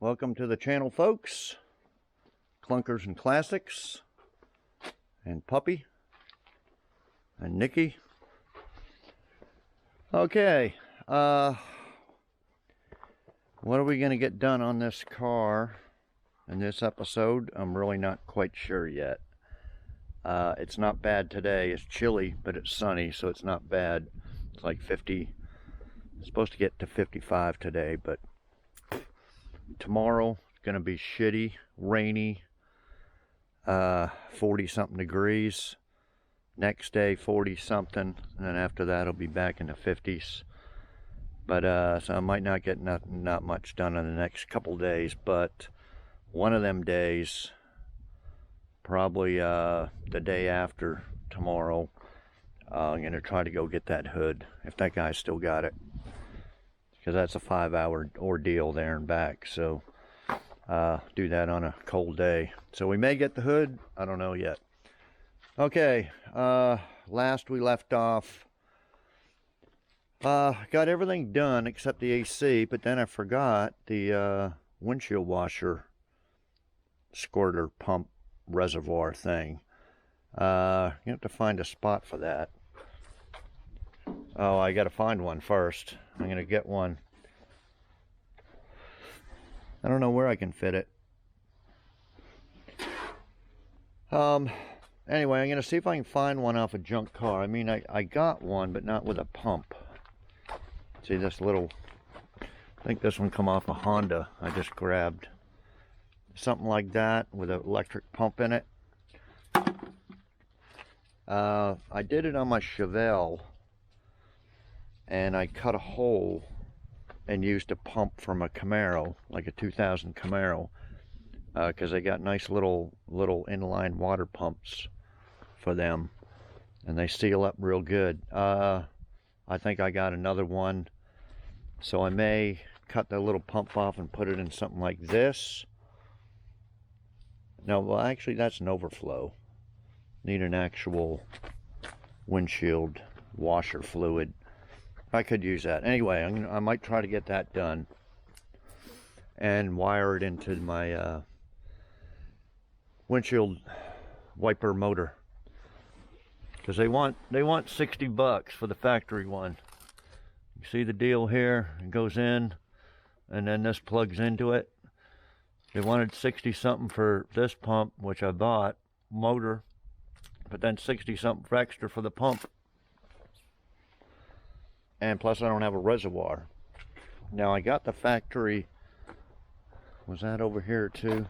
Welcome to the channel, folks. Clunkers and Classics, and Puppy, and Nikki. Okay, what are we going to get done on this car in this episode? I'm really not quite sure yet. It's not bad today. It's chilly, but it's sunny, so it's not bad. It's like 50. It's supposed to get to 55 today, but tomorrow it's going to be shitty, rainy, 40 something degrees. Next day 40 something, and then after that it'll be back in the 50s. But so I might not get not much done in the next couple days, but one of them days, probably the day after tomorrow, I'm going to try to go get that hood, if that guy's still got it, because that's a 5-hour ordeal there and back. So do that on a cold day. So we may get the hood, I don't know yet. Okay, last we left off, got everything done except the AC, but then I forgot the windshield washer squirter pump reservoir thing. You have to find a spot for that. Oh, I gotta find one first. I'm gonna get one. I don't know where I can fit it. Anyway, I'm gonna see if I can find one off a junk car. I mean, I got one, but not with a pump. See this little, I think this one come off a Honda I just grabbed. Something like that with an electric pump in it. I did it on my Chevelle, and I cut a hole and used a pump from a Camaro, like a 2000 Camaro, because they got nice little inline water pumps for them, and they seal up real good. I think I got another one, so I may cut the little pump off and put it in something like this. No, well, actually that's an overflow. Need an actual windshield washer fluid. I could use that. Anyway, I might try to get that done and wire it into my windshield wiper motor, because they want $60 for the factory one. You see the deal here? It goes in, and then this plugs into it. They wanted 60 something for this pump, which I bought, motor, but then 60 something for extra for the pump. And plus I don't have a reservoir. Now I got the factory, was that over here too?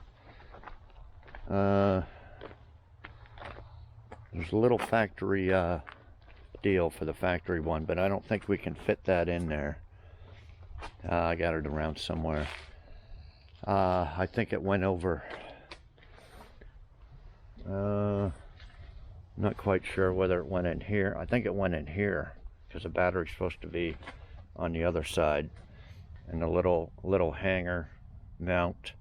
There's a little factory deal for the factory one, but I don't think we can fit that in there. I got it around somewhere. I think it went over. Not quite sure whether it went in here. I think it went in here, because the battery's supposed to be on the other side, and the little hanger mount,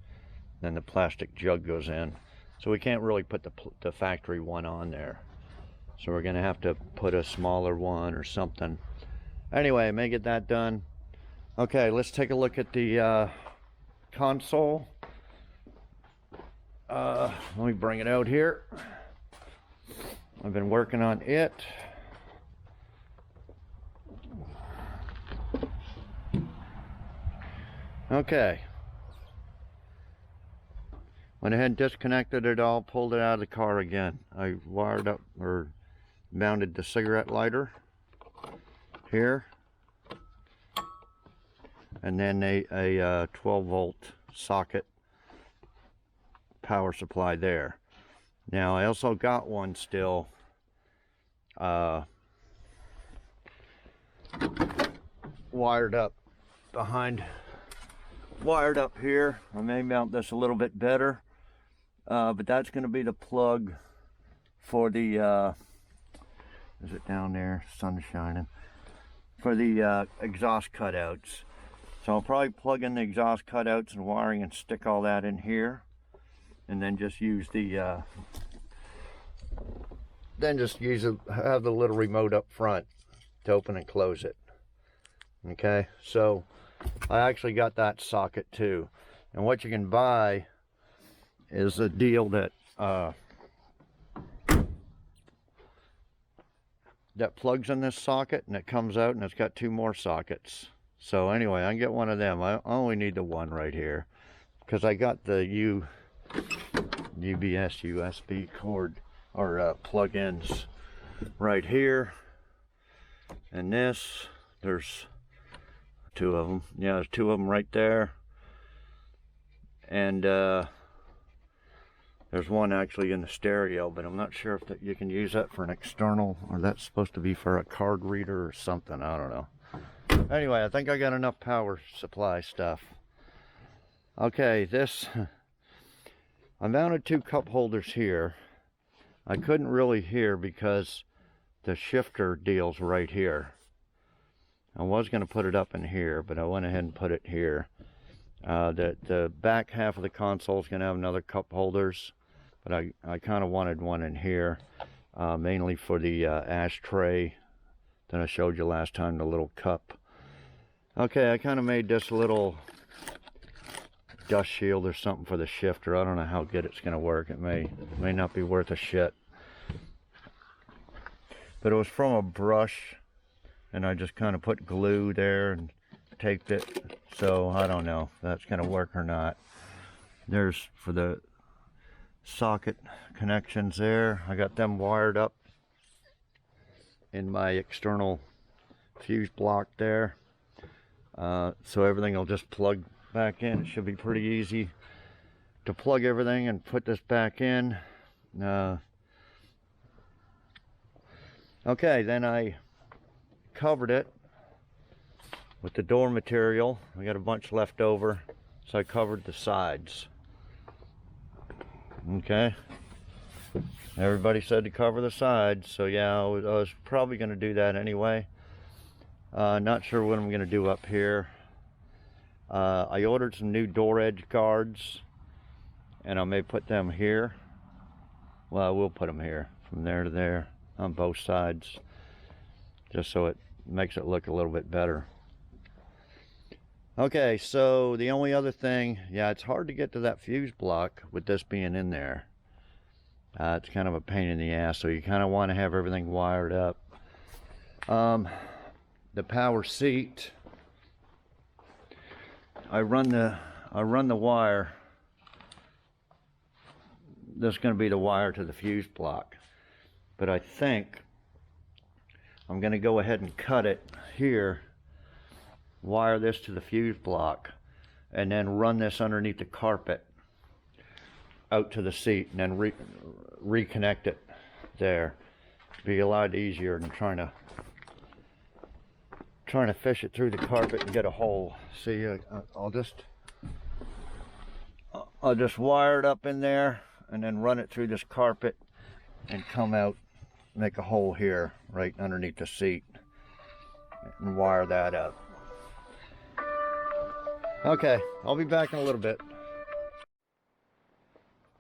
then the plastic jug goes in. So we can't really put the factory one on there, so we're gonna have to put a smaller one or something. Anyway, I may get that done. Okay, let's take a look at the console. Let me bring it out here. I've been working on it. Okay. Went ahead and disconnected it all, pulled it out of the car again. I wired up or mounted the cigarette lighter here, and then a 12-volt socket power supply there. Now I also got one still wired up here. I may mount this a little bit better, but that's going to be the plug for the is it down there? Sun's shining. For the exhaust cutouts. So I'll probably plug in the exhaust cutouts and wiring and stick all that in here, and then just use the have the little remote up front to open and close it. Okay, so I actually got that socket too. And what you can buy is a deal that that plugs in this socket and it comes out and it's got 2 more sockets. So anyway, I can get one of them. I only need the one right here because I got the UBS USB cord or plug-ins right here. And this, there's 2 of them. Yeah, there's 2 of them right there. And there's one actually in the stereo, but I'm not sure if you can use that for an external, or that's supposed to be for a card reader or something. I don't know. Anyway, I think I got enough power supply stuff. Okay, this, I mounted 2 cup holders here. I couldn't really hear because the shifter deal's right here. I was going to put it up in here, but I went ahead and put it here. The back half of the console is going to have another cup holders, but I kind of wanted one in here, mainly for the ashtray that I showed you last time, the little cup. Okay, I kind of made this little dust shield or something for the shifter. I don't know how good it's going to work. It may not be worth a shit. But it was from a brush, and I just kind of put glue there and taped it. So I don't know if that's going to work or not. There's for the socket connections there. I got them wired up in my external fuse block there. So everything will just plug back in. It should be pretty easy to plug everything and put this back in. Okay, then I covered it with the door material. I got a bunch left over, so I covered the sides. Okay, everybody said to cover the sides, so yeah, I was probably going to do that anyway. Not sure what I'm going to do up here. I ordered some new door edge guards, and I may put them here. Well, I will put them here, from there to there, on both sides, just so it makes it look a little bit better. Okay, so the only other thing, yeah, it's hard to get to that fuse block with this being in there. It's kind of a pain in the ass, so you kind of want to have everything wired up. The power seat, I run the wire. This is going to be the wire to the fuse block, but I think I'm going to go ahead and cut it here, wire this to the fuse block, and then run this underneath the carpet out to the seat, and then reconnect it there. Be a lot easier than trying to fish it through the carpet and get a hole. See, I'll just wire it up in there and then run it through this carpet and come out, make a hole here right underneath the seat and wire that up. Okay, I'll be back in a little bit.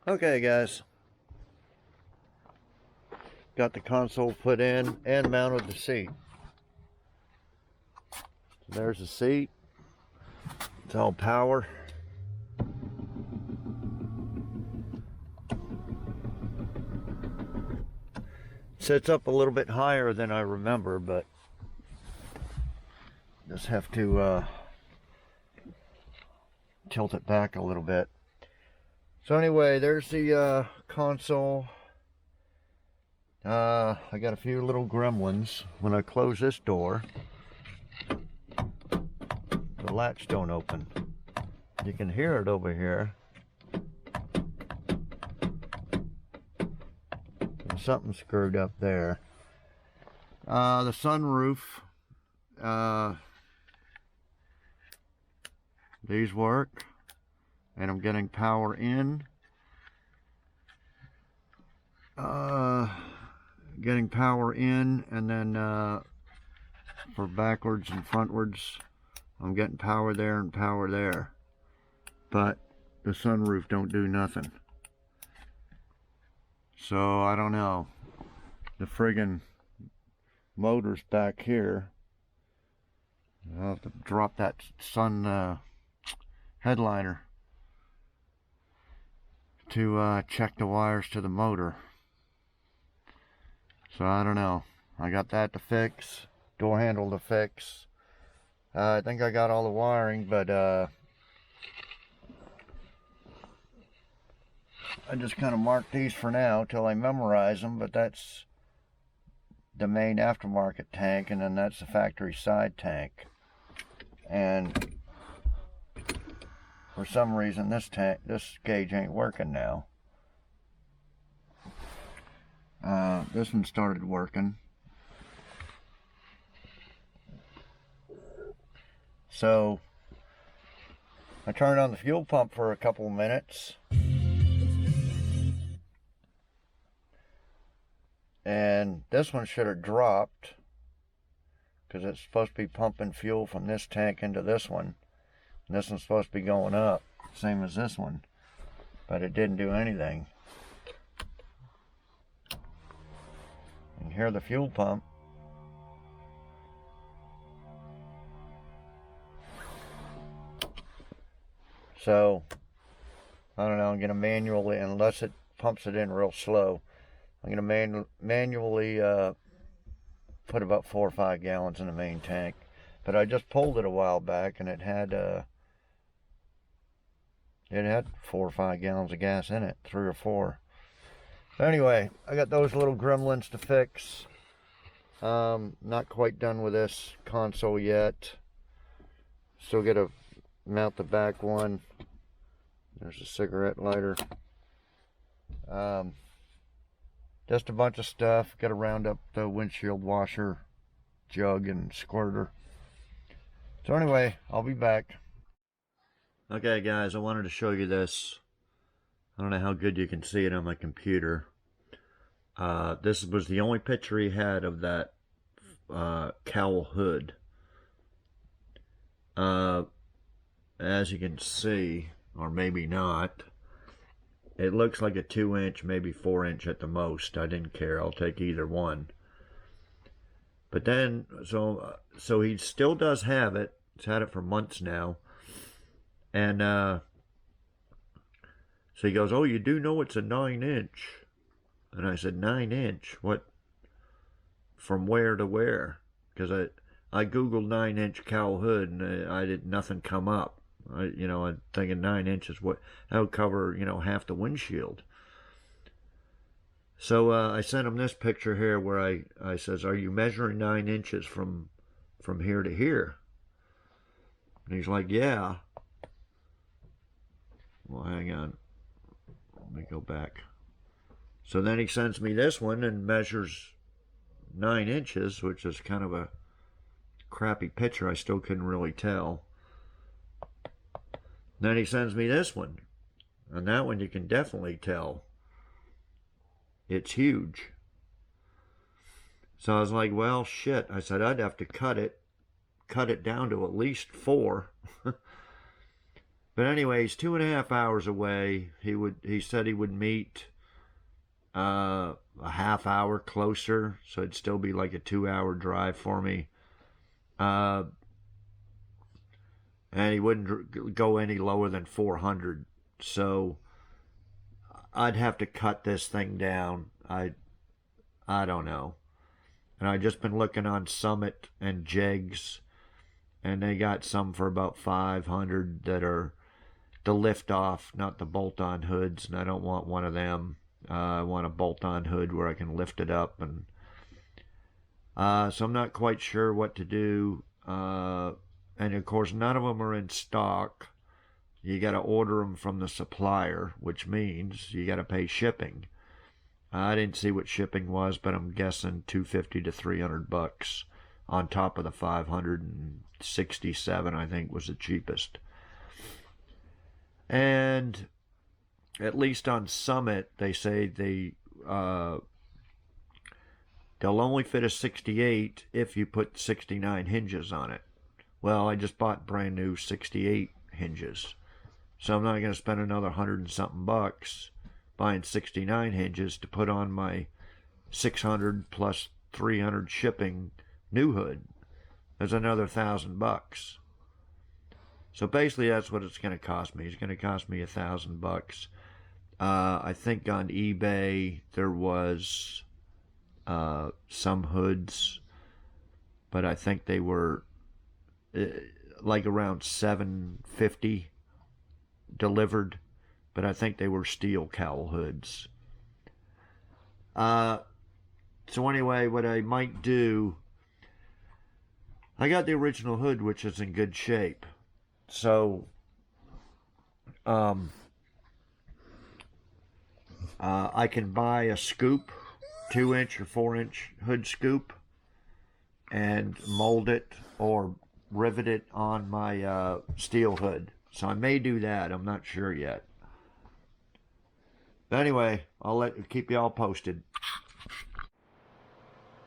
Okay guys, got the console put in and mounted the seat. There's the seat. It's all power. Sits up a little bit higher than I remember, but just have to tilt it back a little bit. So anyway, there's the console. I got a few little gremlins. When I close this door, the latch don't open. You can hear it over here. There's something screwed up there. The sunroof, these work, and I'm getting power in. Getting power in, and then for backwards and frontwards, I'm getting power there and power there, but the sunroof don't do nothing. So I don't know. The friggin' motor's back here. I'll have to drop that sun headliner. to check the wires to the motor. So I don't know. I got that to fix, door handle to fix. I think I got all the wiring, but I just kind of marked these for now till I memorize them. But that's the main aftermarket tank, and then that's the factory side tank. And for some reason this gauge ain't working now. This one started working. So I turned on the fuel pump for a couple of minutes, and this one should have dropped because it's supposed to be pumping fuel from this tank into this one, and this one's supposed to be going up, same as this one, but it didn't do anything. And hear the fuel pump. So I don't know, I'm going to manually, unless it pumps it in real slow, I'm going to manually put about 4 or 5 gallons in the main tank. But I just pulled it a while back, and it had 4 or 5 gallons of gas in it, 3 or 4. So anyway, I got those little gremlins to fix. Not quite done with this console yet. Still got to mount the back one. There's a cigarette lighter. Just a bunch of stuff. Got to round up the windshield washer, jug, and squirter. So anyway, I'll be back. Okay guys, I wanted to show you this. I don't know how good you can see it on my computer. This was the only picture he had of that Cowl hood. As you can see, or maybe not, it looks like a 2-inch, maybe 4-inch at the most. I didn't care. I'll take either one. But then, so he still does have it. He's had it for months now. And so he goes, "Oh, you do know it's a 9-inch?" And I said, 9-inch? What? From where to where? Because I Googled 9-inch Cowl hood, and nothing come up. I'm thinking 9 inches, that would cover, half the windshield. So I sent him this picture here where I says, "Are you measuring 9 inches from here to here?" And he's like, "Yeah." Well, hang on. Let me go back. So then he sends me this one and measures 9 inches, which is kind of a crappy picture. I still couldn't really tell. Then he sends me this one, and that one you can definitely tell. It's huge. So I was like, well, shit. I said I'd have to cut it down to at least 4. But anyway, he's 2.5 hours away. He said he would meet a half hour closer, so it'd still be like a 2-hour drive for me. And he wouldn't go any lower than 400. So I'd have to cut this thing down. I don't know. And I've just been looking on Summit and Jegs, and they got some for about 500 that are the lift-off, not the bolt-on hoods, and I don't want one of them. I want a bolt-on hood where I can lift it up, and so I'm not quite sure what to do. And of course, none of them are in stock. You got to order them from the supplier, which means you got to pay shipping. I didn't see what shipping was, but I'm guessing $250 to $300 on top of the 567, I think, was the cheapest. And at least on Summit, they say they'll only fit a 68 if you put 69 hinges on it. Well, I just bought brand new 68 hinges, so I'm not going to spend another 100 and something bucks buying 69 hinges to put on my 600 plus 300 shipping new hood. There's another $1,000. So basically, that's what it's going to cost me. It's going to cost me $1,000. I think on eBay there was some hoods, but I think they were like around $750 delivered, but I think they were steel cowl hoods. So anyway, what I might do, I got the original hood, which is in good shape. So, I can buy a scoop, 2-inch or 4-inch hood scoop, and mold it or rivet it on my steel hood. So I may do that. I'm not sure yet. But anyway, I'll keep you all posted.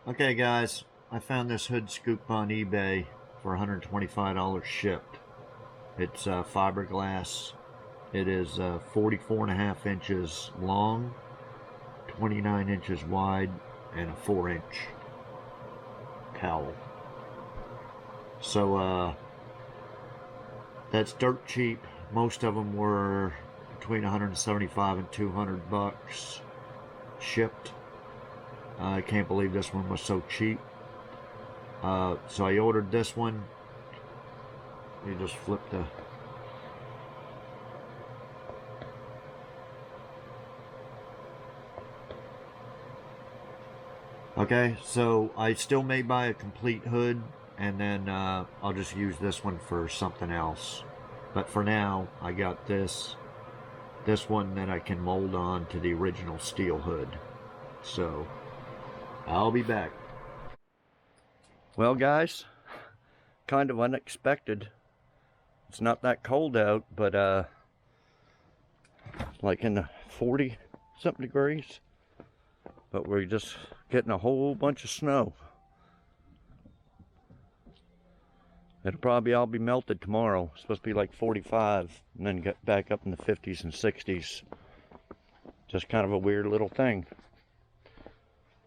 Okay, guys, I found this hood scoop on eBay for $125 shipped. It's fiberglass. It is 44.5 inches long, 29 inches wide, and a 4-inch cowl. So that's dirt cheap. Most of them were between $175 and $200 shipped. I can't believe this one was so cheap. So I ordered this one. You just flip the... Okay, so I still may buy a complete hood, and then I'll just use this one for something else. But for now, I got this one that I can mold on to the original steel hood. So I'll be back. Well, guys, kind of unexpected. It's not that cold out, but like in the 40 something degrees. But we're just getting a whole bunch of snow. It'll probably all be melted tomorrow. It's supposed to be like 45 and then get back up in the 50s and 60s. Just kind of a weird little thing.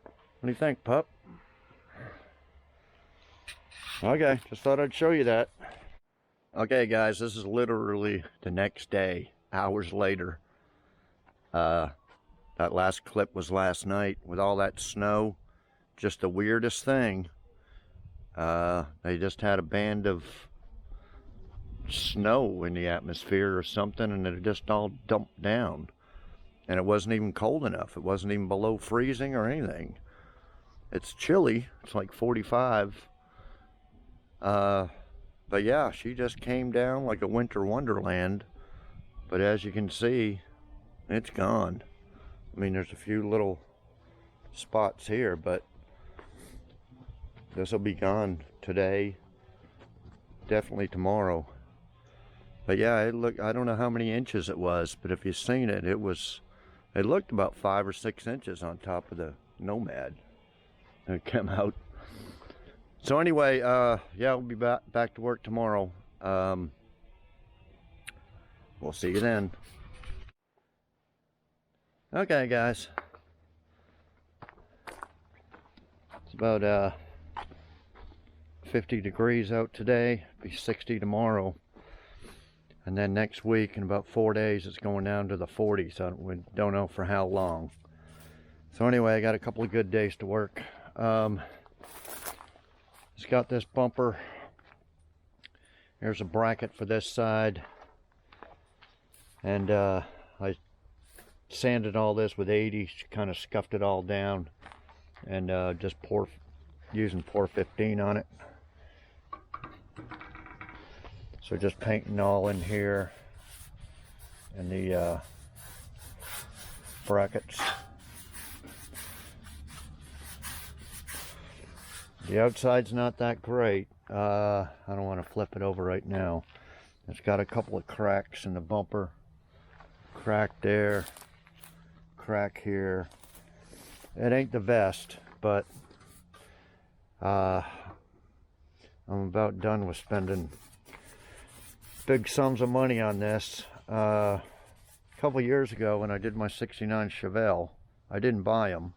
What do you think, pup? Okay, just thought I'd show you that. Okay, guys, this is literally the next day, hours later. That last clip was last night with all that snow. Just the weirdest thing. They just had a band of snow in the atmosphere or something, and it just all dumped down. And it wasn't even cold enough. It wasn't even below freezing or anything. It's chilly. It's like 45. But yeah, she just came down like a winter wonderland. But as you can see, it's gone. I mean, there's a few little spots here, but this will be gone today, definitely tomorrow. But yeah, I don't know how many inches it was, but if you've seen it, it looked about 5 or 6 inches on top of the Nomad. It came out. So anyway, yeah, we'll be back to work tomorrow. We'll see you then. Okay, guys. It's about 50 degrees out today. It'll be 60 tomorrow. And then next week, in about 4 days, it's going down to the 40s. So we don't know for how long. So anyway, I got a couple of good days to work. It's got this bumper. Here's a bracket for this side. And I sanded all this with 80, kind of scuffed it all down, and just using 415 on it. So just painting all in here and the brackets. The outside's not that great. I don't want to flip it over right now. It's got a couple of cracks in the bumper. Crack there, crack here. It ain't the best, but I'm about done with spending big sums of money on this. A couple years ago when I did my 69 Chevelle, I didn't buy them,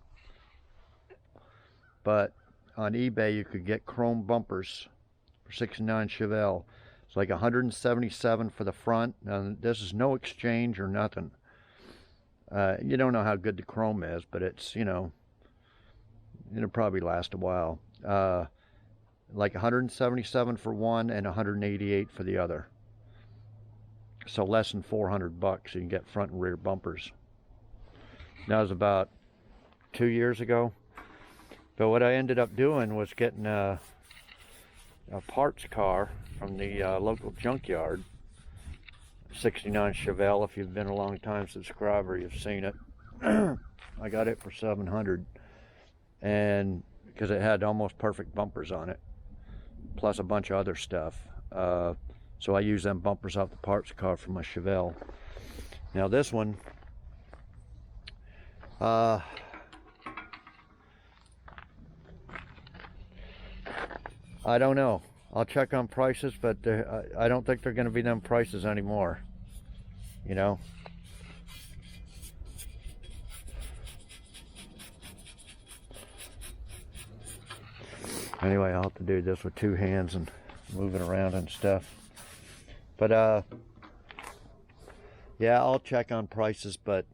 but on eBay you could get chrome bumpers for 69 Chevelle. It's like $177 for the front. Now this is no exchange or nothing. You don't know how good the chrome is, but it's, you know, it'll probably last a while. Like 177 for one and 188 for the other. So less than 400 bucks you can get front and rear bumpers. That was about 2 years ago. But what I ended up doing was getting a parts car from the local junkyard. 69 Chevelle. If you've been a long time subscriber, you've seen it. I got it for $700, and because it had almost perfect bumpers on it, plus a bunch of other stuff. So I use them bumpers off the parts car for my Chevelle. Now this one, I don't know. I'll check on prices, but I don't think they're going to be them prices anymore. You know. Anyway, I'll have to do this with two hands and move it around and stuff. But yeah, I'll check on prices, but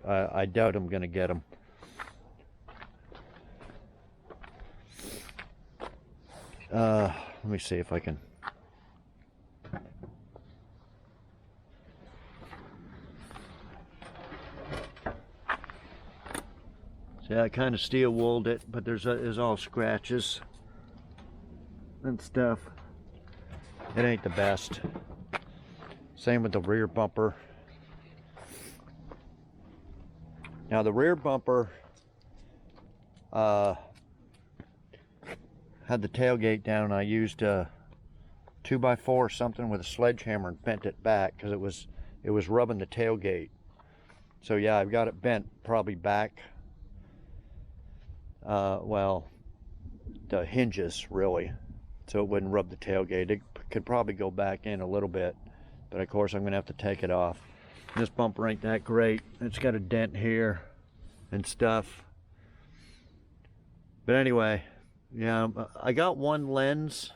I doubt I'm going to get them. Let me see if I can. See, I kind of steel wooled it, but there's all scratches and stuff. It ain't the best. Same with the rear bumper. Now the rear bumper had the tailgate down. I used a 2x4 or something with a sledgehammer and bent it back because it was rubbing the tailgate. So yeah, I've got it bent probably back. Well, the hinges really, so it wouldn't rub the tailgate. It could probably go back in a little bit, but of course I'm gonna have to take it off. This bumper ain't that great. It's got a dent here and stuff. But anyway, yeah, I got one lens.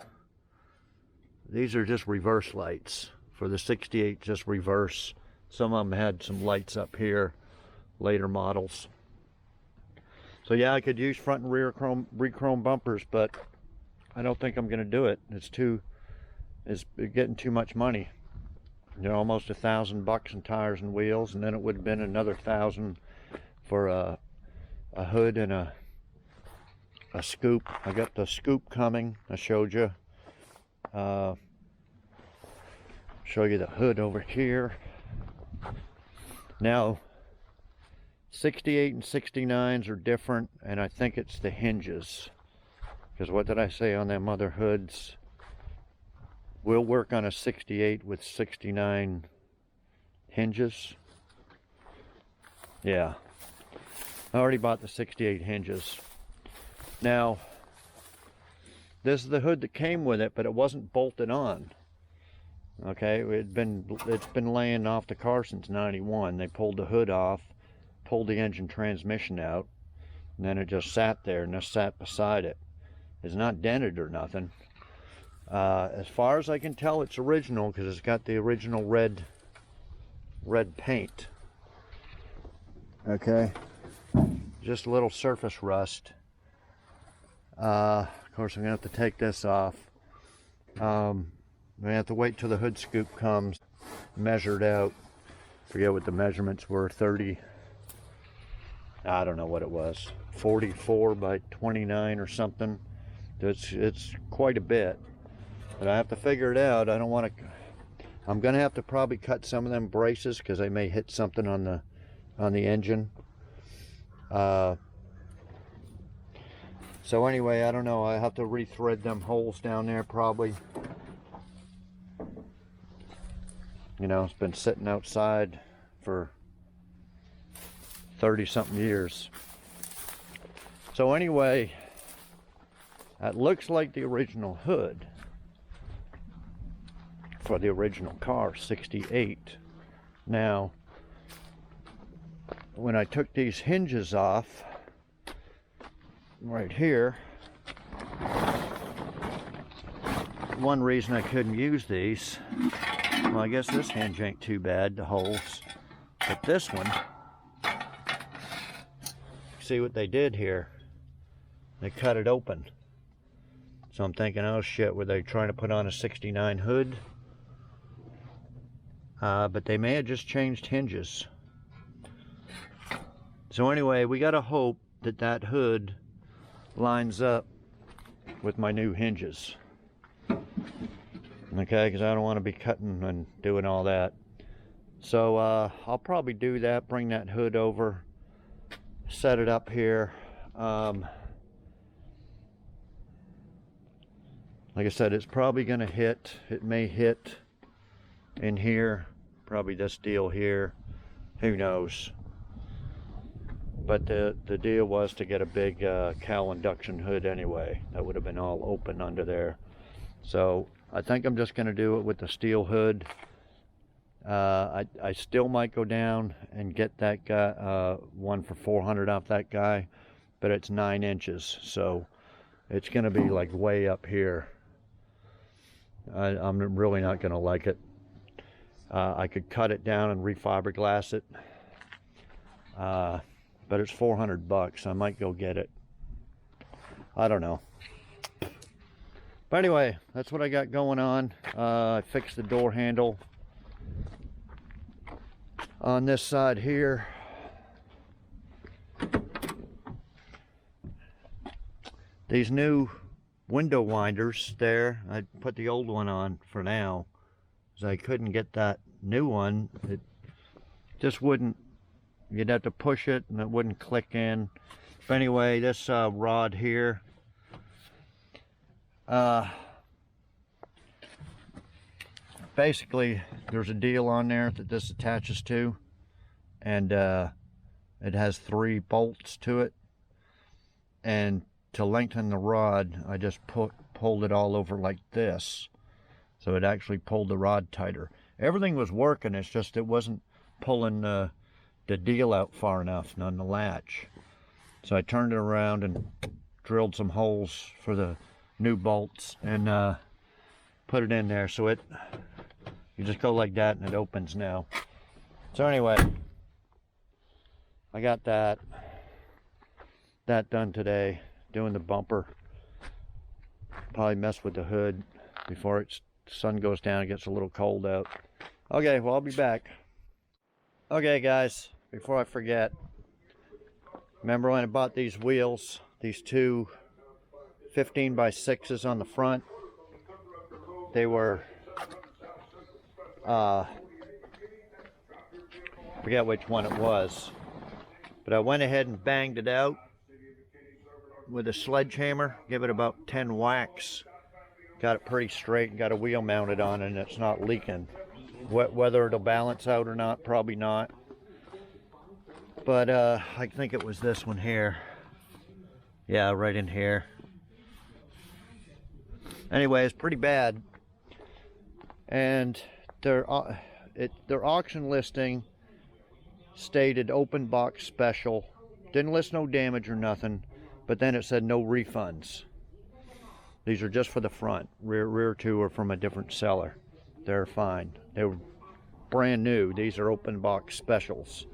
These are just reverse lights for the 68, just reverse. Some of them had some lights up here, later models. So yeah, I could use front and rear chrome bumpers, but I don't think I'm going to do it. It's getting too much money. You know, almost $1,000 in tires and wheels, and then it would have been another $1,000 for a hood and a scoop. I got the scoop coming. I showed you. Show you the hood over here. Now, 68 and 69s are different, and I think it's the hinges. Because what did I say on them other hoods? We'll work on a 68 with 69 hinges. Yeah. I already bought the 68 hinges. Now, this is the hood that came with it, but it wasn't bolted on. Okay, it's been laying off the car since '91. They pulled the hood off, pulled the engine transmission out, and then it just sat there and just sat beside it. It's not dented or nothing. As far as I can tell, it's original because it's got the original red paint. Okay, just a little surface rust. Of course, I'm gonna have to take this off. We have to wait till the hood scoop comes, measured out. Forget what the measurements were. 30. I don't know what it was. 44 by 29 or something. It's quite a bit, but I have to figure it out. I don't want to. I'm gonna have to probably cut some of them braces because they may hit something on the engine. So anyway, I don't know. I have to rethread them holes down there probably. You know, it's been sitting outside for 30-something years. So anyway, that looks like the original hood for the original car, 68. Now, when I took these hinges off, right here, one reason I couldn't use these, well, I guess this hinge ain't too bad, the holes, But this one, see what they did here? They cut it open. So I'm thinking, oh shit, were they trying to put on a 69 hood? But they may have just changed hinges. So anyway, we gotta hope that that hood lines up with my new hinges. Okay, because I don't want to be cutting and doing all that. So I'll probably do that, bring that hood over, set it up here. Like I said, it's probably going to hit, it may hit in here, probably this deal here, who knows. But the deal was to get a big Cowl induction hood anyway. That would have been all open under there. So I think I'm just going to do it with the steel hood. I still might go down and get that guy, one for $400 off that guy, but it's 9 inches, so it's going to be like way up here. I'm really not going to like it. I could cut it down and refiberglass it, but it's $400. I might go get it. I don't know. But anyway, that's what I got going on. I fixed the door handle on this side here. These new window winders there, I put the old one on for now, because I couldn't get that new one. It just wouldn't, you'd have to push it and it wouldn't click in. But anyway, this rod here, basically there's a deal on there that this attaches to, and it has 3 bolts to it, and to lengthen the rod I just pulled it all over like this, so it actually pulled the rod tighter. Everything was working, it's just it wasn't pulling the deal out far enough on the latch. So I turned it around and drilled some holes for the new bolts and put it in there, so it, you just go like that and it opens now. So anyway, I got that done today, doing the bumper. Probably mess with the hood before sun goes down, it gets a little cold out. Okay, well, I'll be back. Okay guys, before I forget, remember when I bought these wheels, these 2 15x6s on the front? They were, I forget which one it was, but I went ahead and banged it out with a sledgehammer, give it about 10 whacks, got it pretty straight and got a wheel mounted on it, and it's not leaking. Whether it'll balance out or not, probably not. But I think it was this one here. Yeah, right in here. Anyway, it's pretty bad. And their auction listing stated open box special. Didn't list no damage or nothing, but then it said no refunds. These are just for the front. Rear 2 are from a different seller. They're fine. They were brand new. These are open box specials.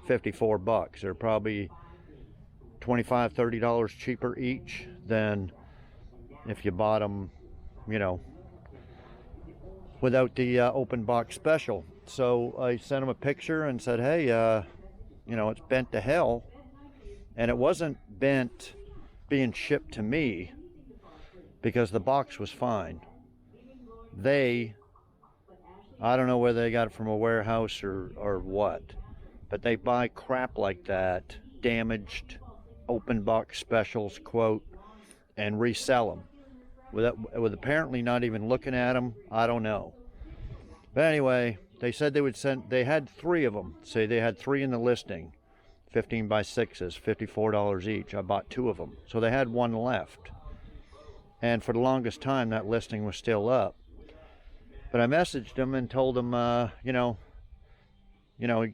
$54. They're probably $25, $30 cheaper each than if you bought them, you know, without the open box special. So I sent them a picture and said, hey, you know, it's bent to hell. And it wasn't bent being shipped to me, because the box was fine. I don't know whether they got it from a warehouse or what, but they buy crap like that, damaged open box specials, quote, and resell them with apparently not even looking at them. I don't know. But anyway, they said they would send, they had 3 of them. Say they had 3 in the listing, 15x6s, $54 each. I bought 2 of them, so they had 1 left. And for the longest time, that listing was still up. But I messaged them and told them, you know,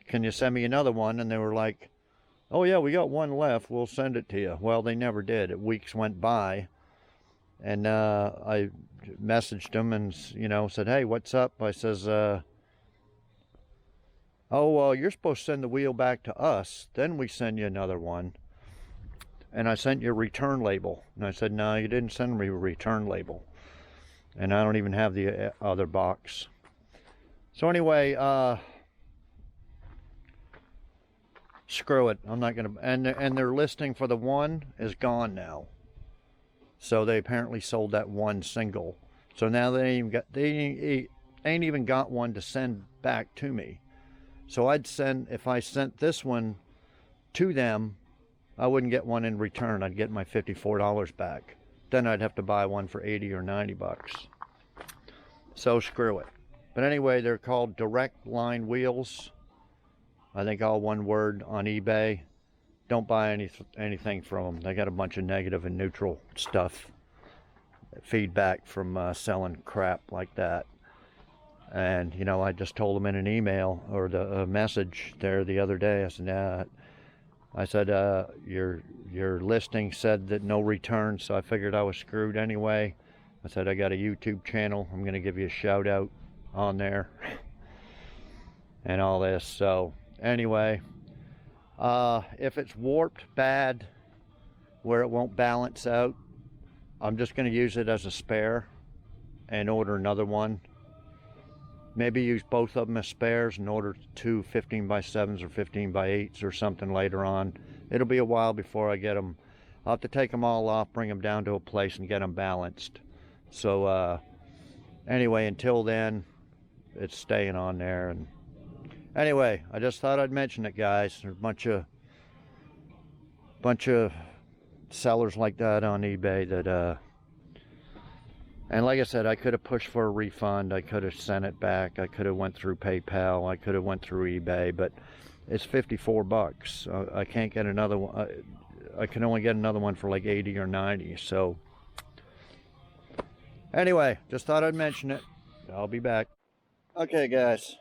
can you send me another one? And they were like, oh yeah, we got 1 left, we'll send it to you. Well, they never did. Weeks went by, and I messaged them and, you know, said, hey, what's up? I says, oh, well, you're supposed to send the wheel back to us, then we send you another one. And I sent you a return label. And I said, no, you didn't send me a return label. And I don't even have the other box. So anyway, screw it. I'm not gonna. And their listing for the one is gone now. So they apparently sold that one single. So now they ain't even got one to send back to me. So if I sent this one to them, I wouldn't get one in return. I'd get my $54 back. Then I'd have to buy one for 80 or 90 bucks. So screw it. But anyway, they're called Direct Line Wheels. I think all one word on eBay. Don't buy anything from them. They got a bunch of negative and neutral stuff. Feedback from selling crap like that. And, you know, I just told them in an email or a message there the other day. I said, nah. I said, your listing said that no return, so I figured I was screwed anyway. I said, I got a YouTube channel. I'm going to give you a shout out on there and all this. So anyway, if it's warped bad where it won't balance out, I'm just going to use it as a spare and order another one. Maybe use both of them as spares and order two 15x7s or 15x8s or something later on. It'll be a while before I get them. I'll have to take them all off, bring them down to a place and get them balanced. So anyway, until then, it's staying on there. And anyway, I just thought I'd mention it, guys. There's a bunch of sellers like that on eBay that and like I said, I could have pushed for a refund. I could have sent it back. I could have went through PayPal. I could have went through eBay, but it's 54 bucks. I can't get another one. I can only get another one for like 80 or 90. So anyway, just thought I'd mention it. I'll be back. Okay, guys.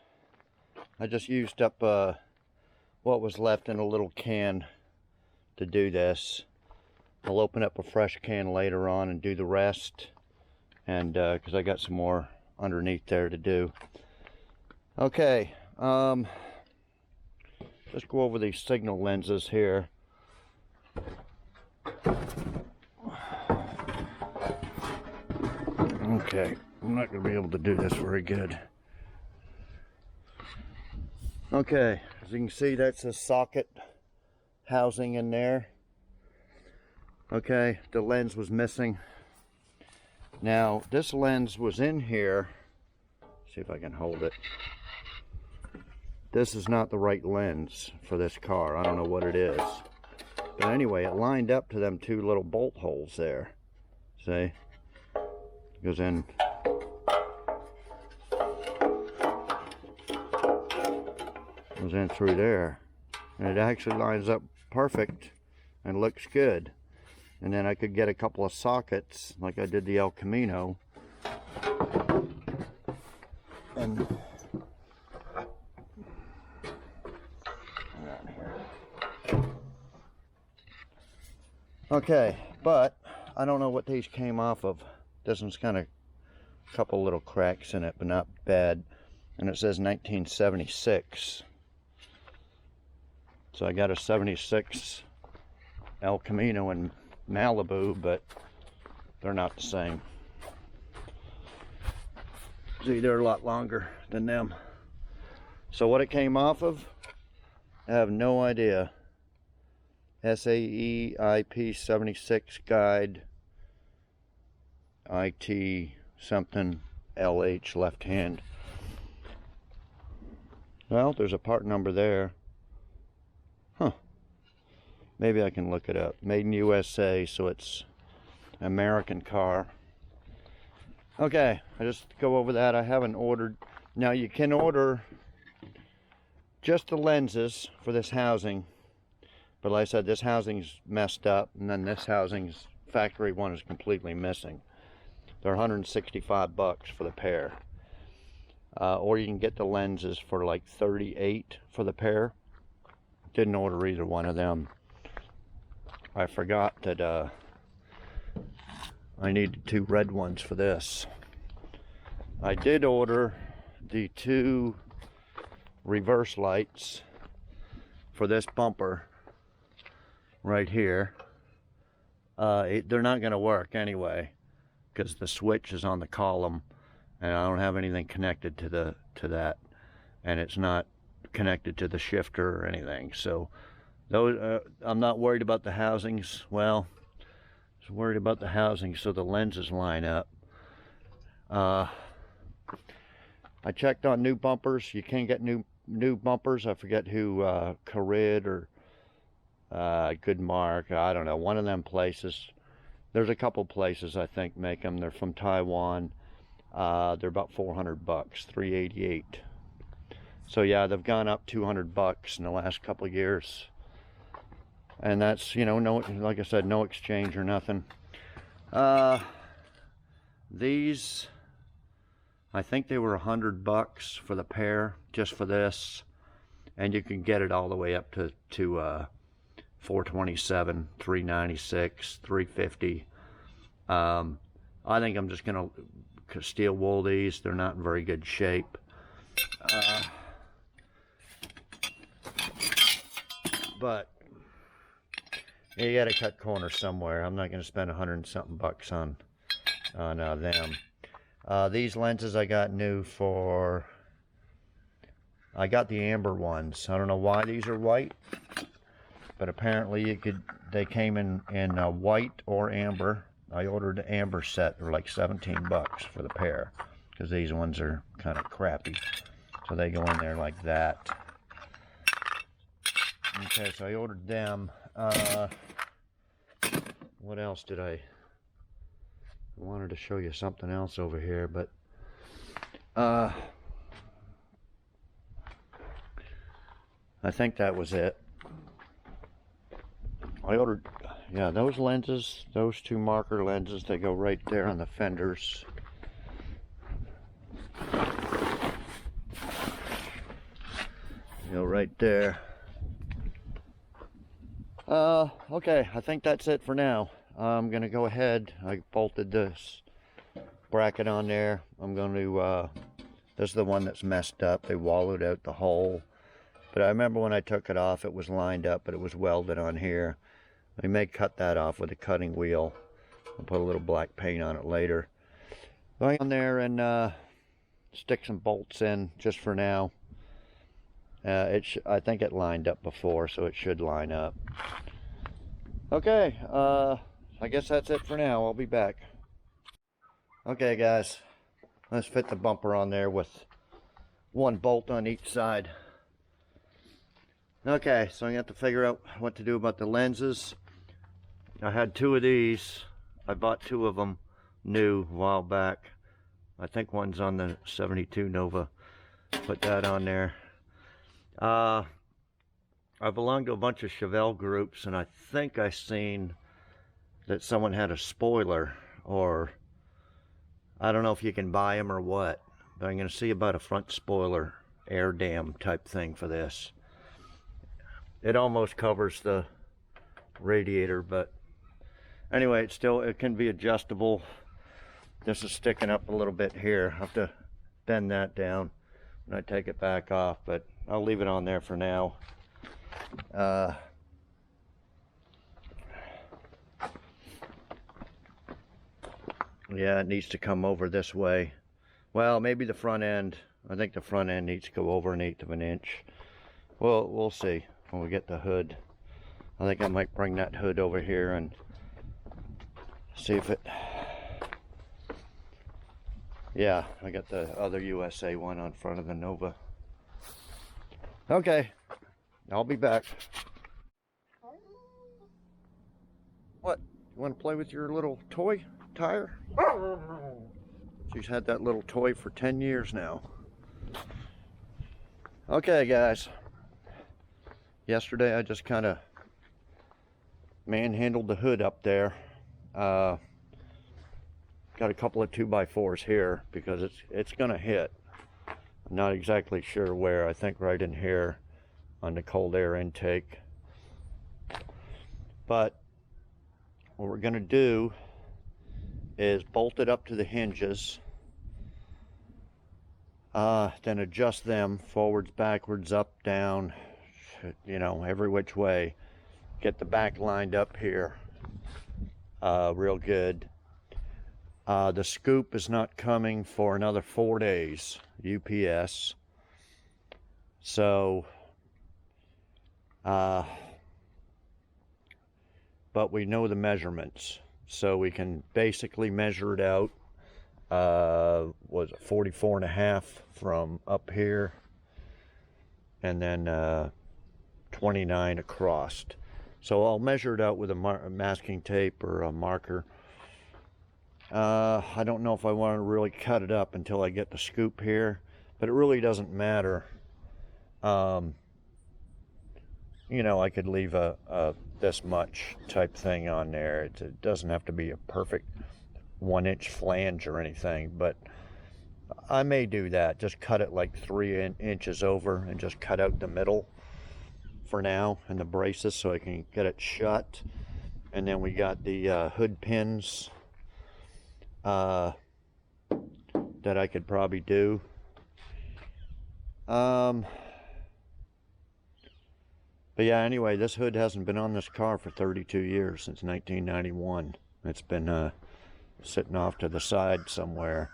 I just used up what was left in a little can to do this. I'll open up a fresh can later on and do the rest. And because I got some more underneath there to do. Okay, let's go over these signal lenses here. Okay, I'm not going to be able to do this very good. Okay, as you can see, that's a socket housing in there. Okay, the lens was missing. Now, this lens was in here. See if I can hold it. This is not the right lens for this car. I don't know what it is. But anyway, it lined up to them two little bolt holes there. See? Goes in. Goes in through there. And it actually lines up perfect and looks good. And then I could get a couple of sockets like I did the El Camino. And okay, but I don't know what these came off of. This one's kind of a couple little cracks in it, but not bad. And it says 1976. So I got a 76 El Camino in Malibu, but they're not the same. See, they're a lot longer than them. So what it came off of, I have no idea. SAE IP 76 guide IT something LH left hand. Well, there's a part number there. Huh. Maybe I can look it up. Made in USA, so it's an American car. Okay, I just go over that. I haven't ordered. Now you can order just the lenses for this housing. But like I said, this housing's messed up, and then this housing's factory one is completely missing. They're 165 bucks for the pair. Or you can get the lenses for like 38 for the pair. Didn't order either one of them. I forgot that I needed two red ones for this. I did order the two reverse lights for this bumper right here, they're not going to work anyway because the switch is on the column and I don't have anything connected to that, and it's not connected to the shifter or anything. So those I'm not worried about the housings. Well, I was worried about the housings so the lenses line up. I checked on new bumpers. You can get new bumpers. I forget who, Carid or Good Mark, I don't know, one of them places. There's a couple places I think make them. They're from Taiwan. They're about 400 bucks, 388. So yeah, they've gone up 200 bucks in the last couple of years. And that's, you know, no, like I said, no exchange or nothing. These, I think they were 100 bucks for the pair, just for this. And you can get it all the way up to 427, 396, 350. I think I'm just gonna steel wool these. They're not in very good shape. But you gotta cut corners somewhere. I'm not gonna spend 100 and something bucks on them. These lenses I got new for, I got the amber ones. I don't know why these are white, but apparently they came in white or amber. I ordered the amber set. They're like 17 bucks for the pair because these ones are kind of crappy. So they go in there like that. Okay, so I ordered them. What else did I wanted to show you something else over here, but I think that was it. I ordered, yeah, those lenses, those two marker lenses, they go right there on the fenders. Go right there. Okay, I think that's it for now. I'm gonna go ahead. I bolted this bracket on there. I'm going to, this is the one that's messed up. They wallowed out the hole. But I remember when I took it off, it was lined up, but it was welded on here. We may cut that off with a cutting wheel. I'll put a little black paint on it later. Going on there and stick some bolts in just for now. I think it lined up before, so it should line up. Okay, I guess that's it for now. I'll be back. Okay, guys, let's fit the bumper on there with one bolt on each side. Okay, so I have to figure out what to do about the lenses. I had two of these. I bought two of them new a while back. I think one's on the 72 Nova. Put that on there. I belong to a bunch of Chevelle groups, and I think I seen that someone had a spoiler, or I don't know if you can buy them or what, but I'm going to see about a front spoiler air dam type thing for this. It almost covers the radiator, but anyway, it can be adjustable. This is sticking up a little bit here. I have to bend that down when I take it back off, but I'll leave it on there for now. Yeah, it needs to come over this way. Well, maybe the front end. I think the front end needs to go over 1/8 of an inch. Well, we'll see when we get the hood. I think I might bring that hood over here and see if it... Yeah, I got the other USA one on front of the Nova. Okay, I'll be back. What? You want to play with your little toy tire? She's had that little toy for 10 years now. Okay, guys. Yesterday I just kind of manhandled the hood up there. Got a couple of 2x4s here because it's gonna hit. I'm not exactly sure where. I think right in here on the cold air intake. But what we're gonna do is bolt it up to the hinges. then adjust them forwards, backwards, up, down, you know, every which way. Get the back lined up here real good. The scoop is not coming for another 4 days, UPS. So, but we know the measurements, so we can basically measure it out. Was it 44.5 from up here, and then 29 across. So I'll measure it out with a masking tape or a marker. I don't know if I want to really cut it up until I get the scoop here, but it really doesn't matter. You know, I could leave a this much type thing on there. It doesn't have to be a perfect 1-inch flange or anything, but I may do that. Just cut it like 3 inches over and just cut out the middle for now and the braces so I can get it shut. And then we got the hood pins that I could probably do. But yeah, anyway, this hood hasn't been on this car for 32 years, since 1991. It's been sitting off to the side somewhere.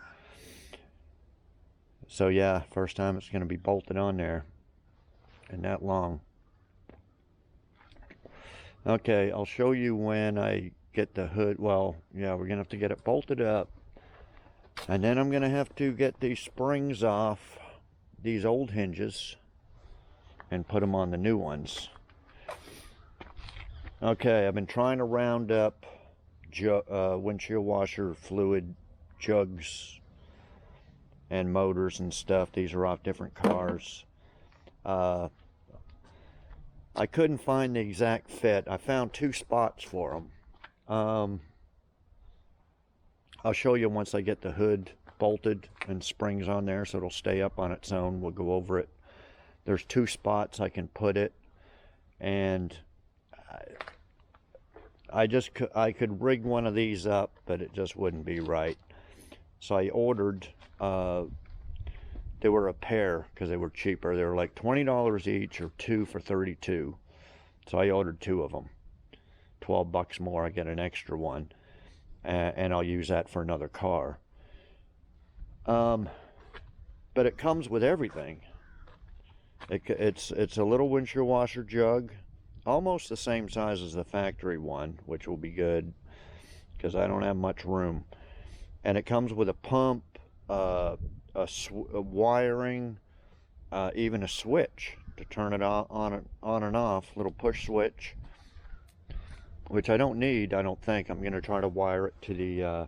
So yeah, first time it's going to be bolted on there, and that long. Okay, I'll show you when I get the hood. Well, yeah, we're going to have to get it bolted up. And then I'm going to have to get these springs off these old hinges and put them on the new ones. Okay, I've been trying to round up windshield washer fluid jugs and motors and stuff. These are off different cars. I couldn't find the exact fit. I found 2 spots for them. I'll show you once I get the hood bolted and springs on there, so it'll stay up on its own. We'll go over it. There's 2 spots I can put it, and I could rig one of these up, but it just wouldn't be right. So I ordered, they were a pair because they were cheaper. They were like $20 each, or 2 for $32. So I ordered 2 of them. 12 bucks more, I get an extra one, and I'll use that for another car. But it comes with everything. It's a little windshield washer jug, almost the same size as the factory one, which will be good because I don't have much room. And it comes with a pump, a wiring, even a switch to turn it on and off, little push switch, which I don't need, I don't think. I'm going to try to wire it to the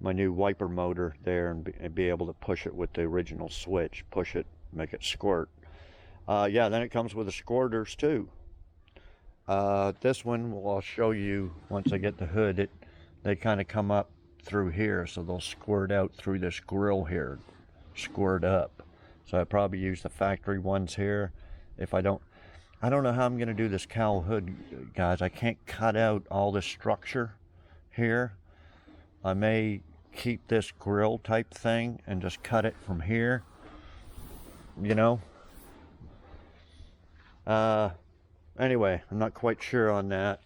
my new wiper motor there, and be able to push it with the original switch, push it, make it squirt. Yeah, then it comes with the squirters too. This one, well, I'll show you once I get the hood. They kind of come up through here, so they'll squirt out through this grill here, squirt up. So I probably use the factory ones here. If I don't know how I'm going to do this cowl hood, guys. I can't cut out all this structure here. I may keep this grill type thing and just cut it from here, you know. Anyway, I'm not quite sure on that.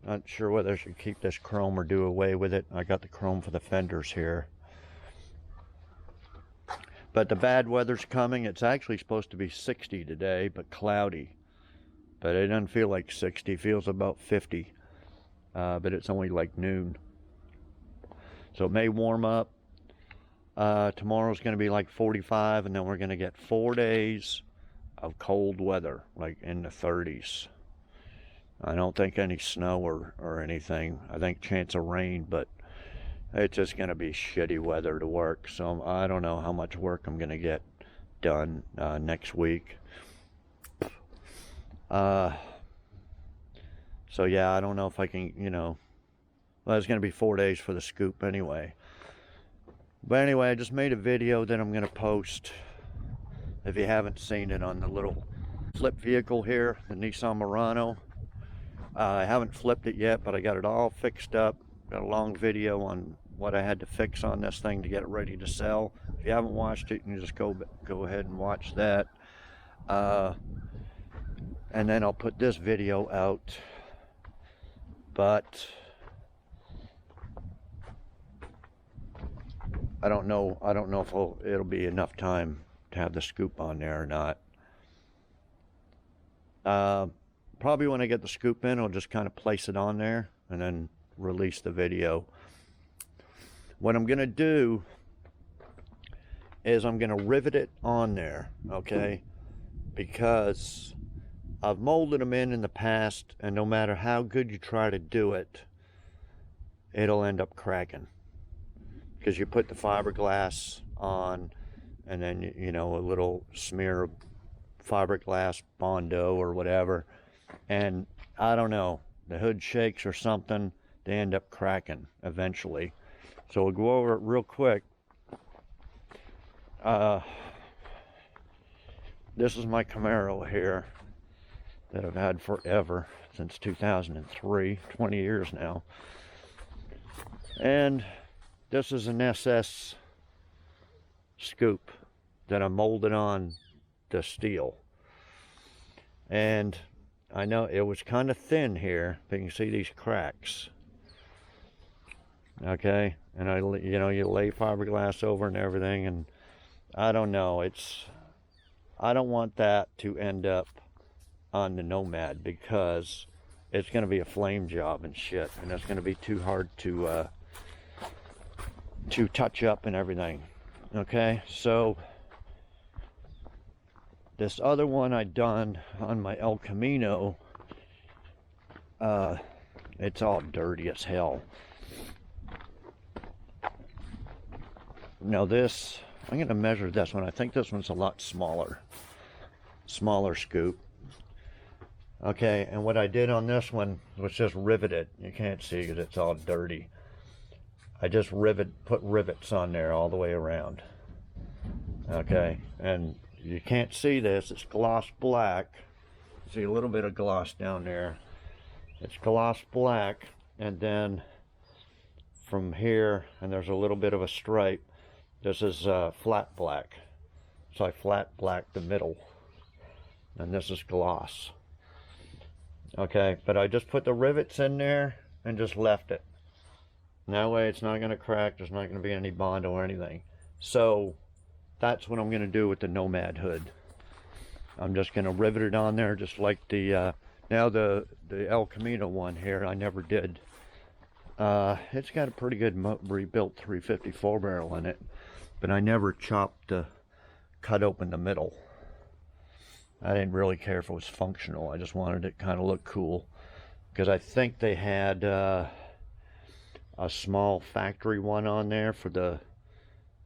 Not sure whether I should keep this chrome or do away with it. I got the chrome for the fenders here. But the bad weather's coming. It's actually supposed to be 60 today, but cloudy. But it doesn't feel like 60. It feels about 50. But it's only like noon. So it may warm up. Tomorrow's going to be like 45, and then we're going to get 4 days of cold weather, like in the 30s. I don't think any snow or anything. I think chance of rain, but it's just going to be shitty weather to work. So I don't know how much work I'm going to get done next week. So yeah, I don't know if I can, you know. Well, it's going to be 4 days for the scoop anyway. But anyway, I just made a video that I'm going to post. If you haven't seen it, on the little flip vehicle here, the Nissan Murano. I haven't flipped it yet, but I got it all fixed up. Got a long video on what I had to fix on this thing to get it ready to sell. If you haven't watched it, you can just go ahead and watch that. And then I'll put this video out. But I don't know if it'll be enough time to have the scoop on there or not. Probably when I get the scoop in, I'll just kind of place it on there and then release the video. What I'm gonna do is I'm gonna rivet it on there, okay? Because I've molded them in the past, and no matter how good you try to do it, it'll end up cracking. Because you put the fiberglass on, and then, you know, a little smear of fiberglass Bondo or whatever, and I don't know, the hood shakes or something, they end up cracking eventually. So we'll go over it real quick. This is my Camaro here that I've had forever, since 2003, 20 years now. And this is an SS scoop that I molded on the steel. And I know it was kind of thin here, but you can see these cracks. Okay, and you know, you lay fiberglass over and everything, and I don't know, I don't want that to end up on the Nomad, because it's going to be a flame job and shit, and it's going to be too hard to touch up and everything. Okay, so this other one I done on my El Camino, it's all dirty as hell. Now this, I'm going to measure this one. I think this one's a lot smaller scoop. Okay, and what I did on this one was just rivet it. You can't see because it's all dirty. I just put rivets on there all the way around. Okay, and you can't see this, it's gloss black. See a little bit of gloss down there. It's gloss black, and then from here, and there's a little bit of a stripe, this is flat black. So I flat black the middle, and this is gloss. Okay, but I just put the rivets in there and just left it. And that way it's not going to crack, there's not going to be any Bondo or anything. So that's what I'm going to do with the Nomad hood. I'm just going to rivet it on there just like the, now the El Camino one here, I never did. It's got a pretty good rebuilt 354 barrel in it, but I never cut open the middle. I didn't really care if it was functional. I just wanted it kind of look cool, because I think they had a small factory one on there for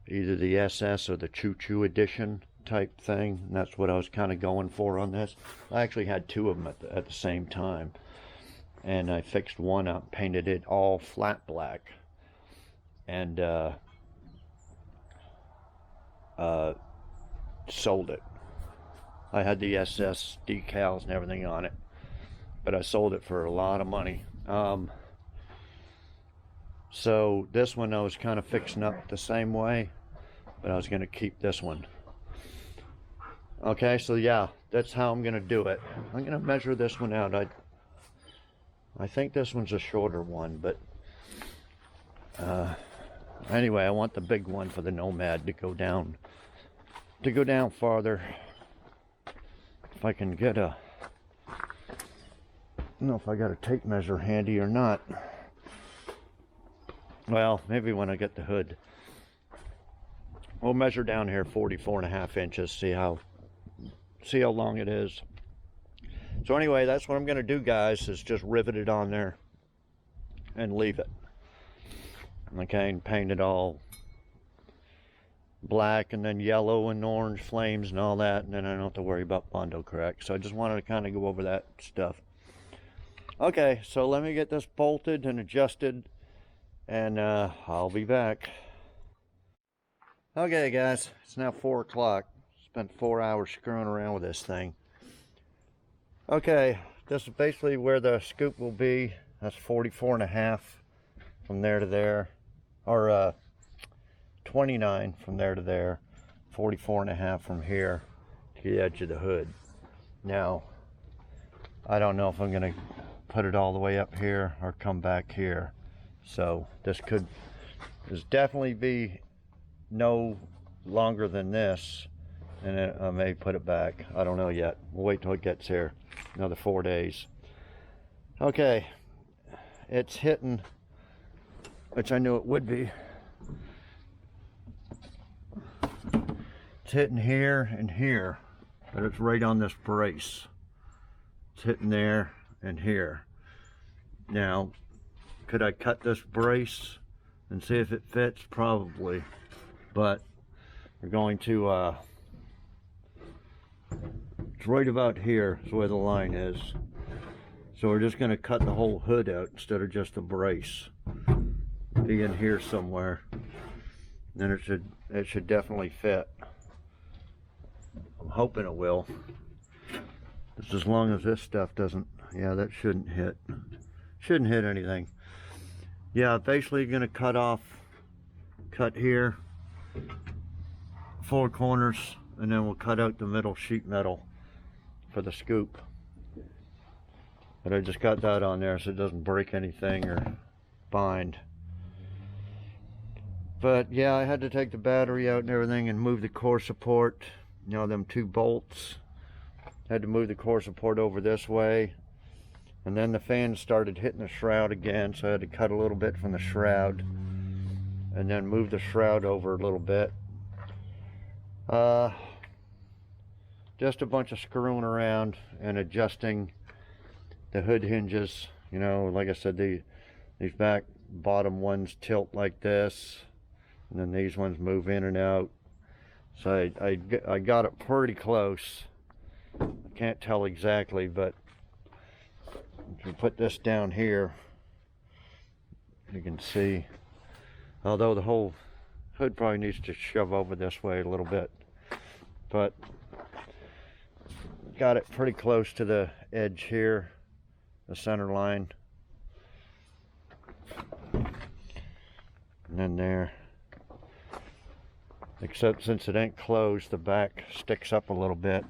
either the SS or the Choo Choo edition type thing, and that's what I was kind of going for on this. I actually had two of them at the same time, and I fixed one up, painted it all flat black, and sold it. I had the SS decals and everything on it, but I sold it for a lot of money. So this one I was kind of fixing up the same way, but I was going to keep this one. Okay, so yeah, that's how I'm going to do it. I'm going to measure this one out. I think this one's a shorter one, but anyway, I want the big one for the Nomad to go down farther. If I can get I don't know if I got a tape measure handy or not. Well, maybe when I get the hood. We'll measure down here 44.5 inches, see how long it is. So anyway, that's what I'm going to do, guys, is just rivet it on there and leave it. Okay, and paint it all black and then yellow and orange flames and all that, and then I don't have to worry about Bondo crack. So I just wanted to kind of go over that stuff. Okay, so let me get this bolted and adjusted, and I'll be back. Okay guys, it's now 4 o'clock. Spent 4 hours screwing around with this thing. Okay, this is basically where the scoop will be. That's 44.5 from there to there. or 29 from there to there, 44.5 from here to the edge of the hood. Now, I don't know if I'm gonna put it all the way up here or come back here. So this definitely be no longer than this, and then I may put it back. I don't know yet. We'll wait till it gets here. Another 4 days. Okay, it's hitting, which I knew it would be. It's hitting here and here, but it's right on this brace. It's hitting there and here. Now, could I cut this brace and see if it fits? Probably, but we're going to, it's right about here is where the line is. So we're just going to cut the whole hood out instead of just the brace. Be in here somewhere. Then it should definitely fit. I'm hoping it will. Just as long as this stuff doesn't, yeah, that shouldn't hit. Shouldn't hit anything. Yeah, basically gonna cut here, 4 corners, and then we'll cut out the middle sheet metal for the scoop. But I just got that on there so it doesn't break anything or bind. But yeah, I had to take the battery out and everything and move the core support. You know, them 2 bolts. Had to move the core support over this way. And then the fan started hitting the shroud again, so I had to cut a little bit from the shroud. And then move the shroud over a little bit. Just a bunch of screwing around and adjusting the hood hinges. You know, like I said, these back bottom ones tilt like this. And then these ones move in and out. So I got it pretty close. I can't tell exactly, but if you put this down here, you can see, although the whole hood probably needs to shove over this way a little bit, but got it pretty close to the edge here, the center line, and then there. Except since it ain't closed, the back sticks up a little bit.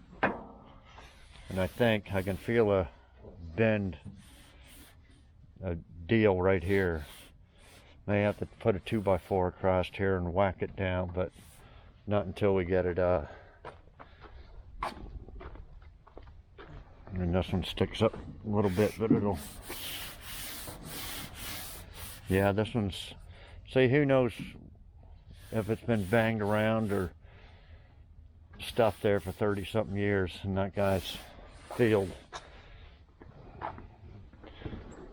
And I think I can feel a bend, a deal right here. May have to put a 2x4 across here and whack it down, but not until we get it and this one sticks up a little bit, but it'll, yeah, this one's, see, who knows if it's been banged around or stuffed there for 30 something years in that guy's field.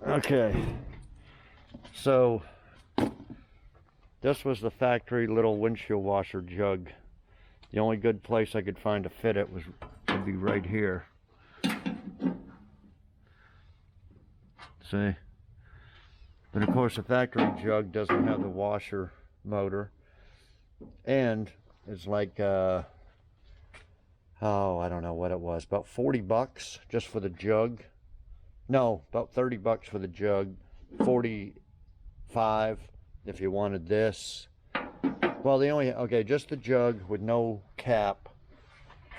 Okay, so this was the factory little windshield washer jug. The only good place I could find to fit it would be right here. See? But of course the factory jug doesn't have the washer motor. And it's like, oh, I don't know what it was, about 40 bucks just for the jug. No, about 30 bucks for the jug, 45 if you wanted this. Well, the only, okay, just the jug with no cap,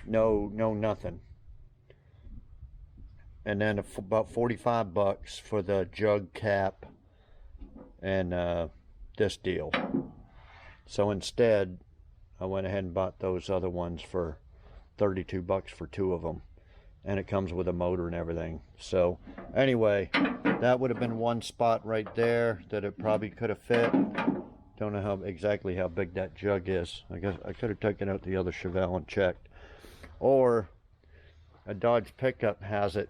no nothing. And then about 45 bucks for the jug cap and this deal. So instead, I went ahead and bought those other ones for 32 bucks for 2 of them. And it comes with a motor and everything. So anyway, that would have been one spot right there that it probably could have fit. Don't know exactly how big that jug is. I guess I could have taken out the other Chevelle and checked. Or a Dodge pickup has it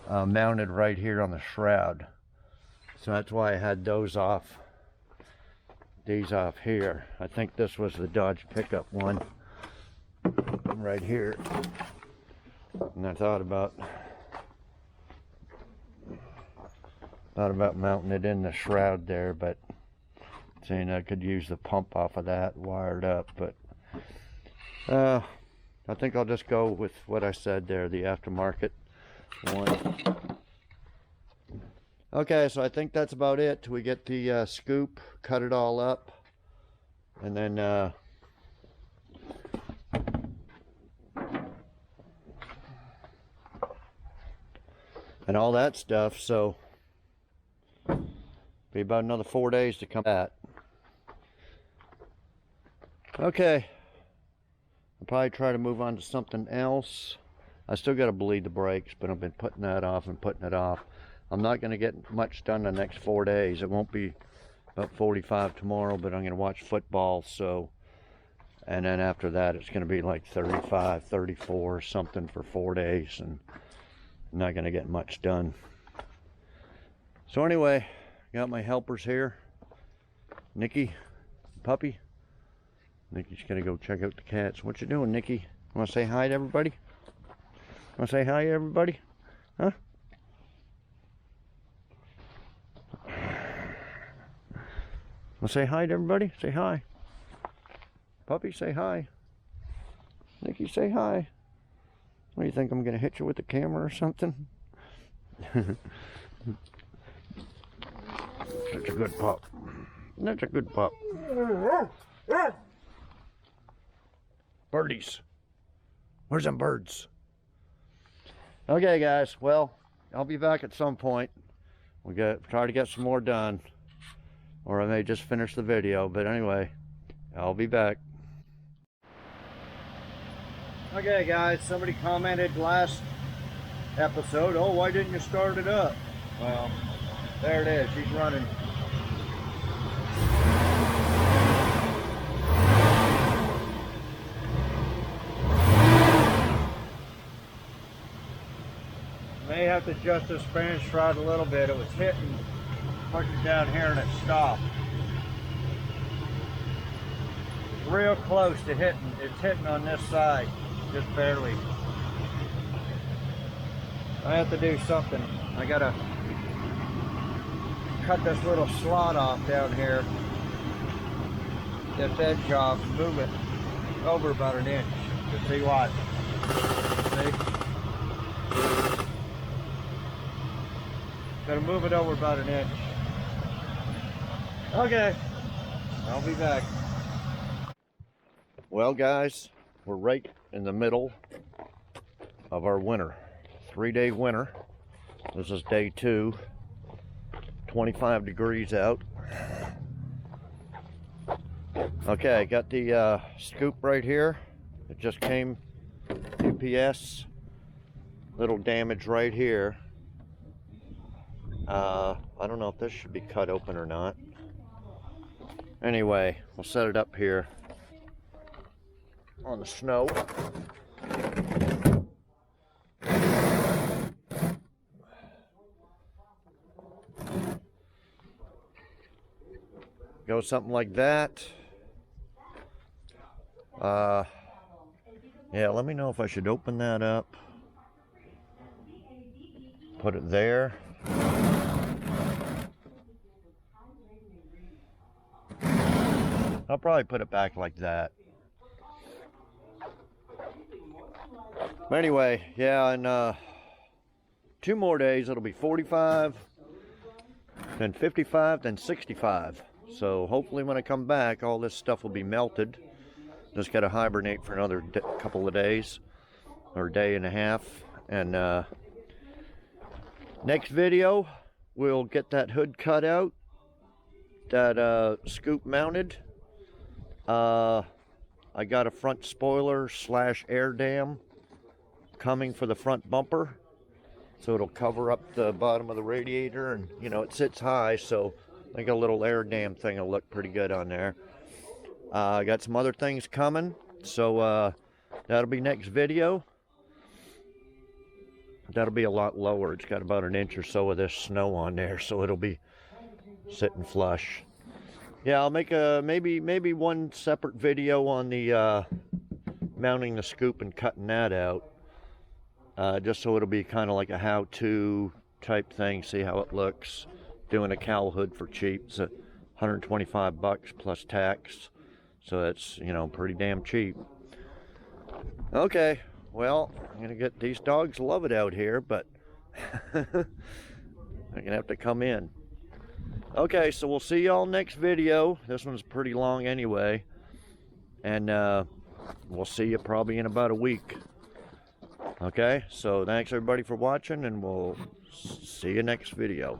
mounted right here on the shroud. So that's why I had those off. These off here. I think this was the Dodge pickup one right here. And I thought about mounting it in the shroud there, but saying I could use the pump off of that wired up, but I think I'll just go with what I said there, the aftermarket one. Okay, so I think that's about it. We get the scoop, cut it all up, and then and all that stuff. So be about another 4 days to come back. Okay, I'll probably try to move on to something else. I still got to bleed the brakes, but I've been putting that off and putting it off. I'm not going to get much done the next 4 days. It won't be about 45 tomorrow, but I'm going to watch football. So, and then after that, it's going to be like 35, 34, something for 4 days, and I'm not going to get much done. So anyway, got my helpers here. Nikki, puppy. Nikki's going to go check out the cats. What you doing, Nikki? Want to say hi to everybody? Want to say hi to everybody? Huh? Want to say hi to everybody? Say hi. Puppy, say hi. Nikki, say hi. What do you think? I'm going to hit you with the camera or something? Such a good pup. That's a good pup. Birdies. Where's them birds? Okay, guys. Well, I'll be back at some point. We try to get some more done, or I may just finish the video. But anyway, I'll be back. Okay, guys. Somebody commented last episode, "Oh, why didn't you start it up?" Well, there it is. She's running. May have to adjust the Spanish rod a little bit. It was hitting, pushing down here, and it stopped. Real close to hitting. It's hitting on this side, just barely. I have to do something. I gotta cut this little slot off down here. This edge off, move it over about an inch. To see what? See? Gotta move it over about an inch. Okay, I'll be back. Well, guys, we're right in the middle of our winter. 3-day winter. This is day 2. 25 degrees out. Okay, I got the scoop right here. It just came UPS. Little damage right here. I don't know if this should be cut open or not. Anyway, we'll set it up here on the snow. Go something like that. Yeah, let me know if I should open that up. Put it there. I'll probably put it back like that. But anyway, yeah, in 2 more days it'll be 45, then 55, then 65. So hopefully when I come back, all this stuff will be melted. Just got to hibernate for another couple of days, or day and a half. And next video, we'll get that hood cut out, that scoop mounted. I got a front spoiler / air dam coming for the front bumper, so it'll cover up the bottom of the radiator, and you know, it sits high, so I think a little air dam thing will look pretty good on there. I got some other things coming, so that'll be next video. That'll be a lot lower. It's got about an inch or so of this snow on there, so it'll be sitting flush. Yeah, I'll make a maybe one separate video on the mounting the scoop and cutting that out, just so it'll be kind of like a how-to type thing. See how it looks. Doing a cowl hood for cheap. It's $125 plus tax, so it's, you know, pretty damn cheap. Okay, well, I'm gonna get these dogs love it out here, but They're gonna have to come in. Okay, so we'll see y'all next video. This one's pretty long anyway. And we'll see you probably in about a week. Okay, so thanks everybody for watching, and we'll see you next video.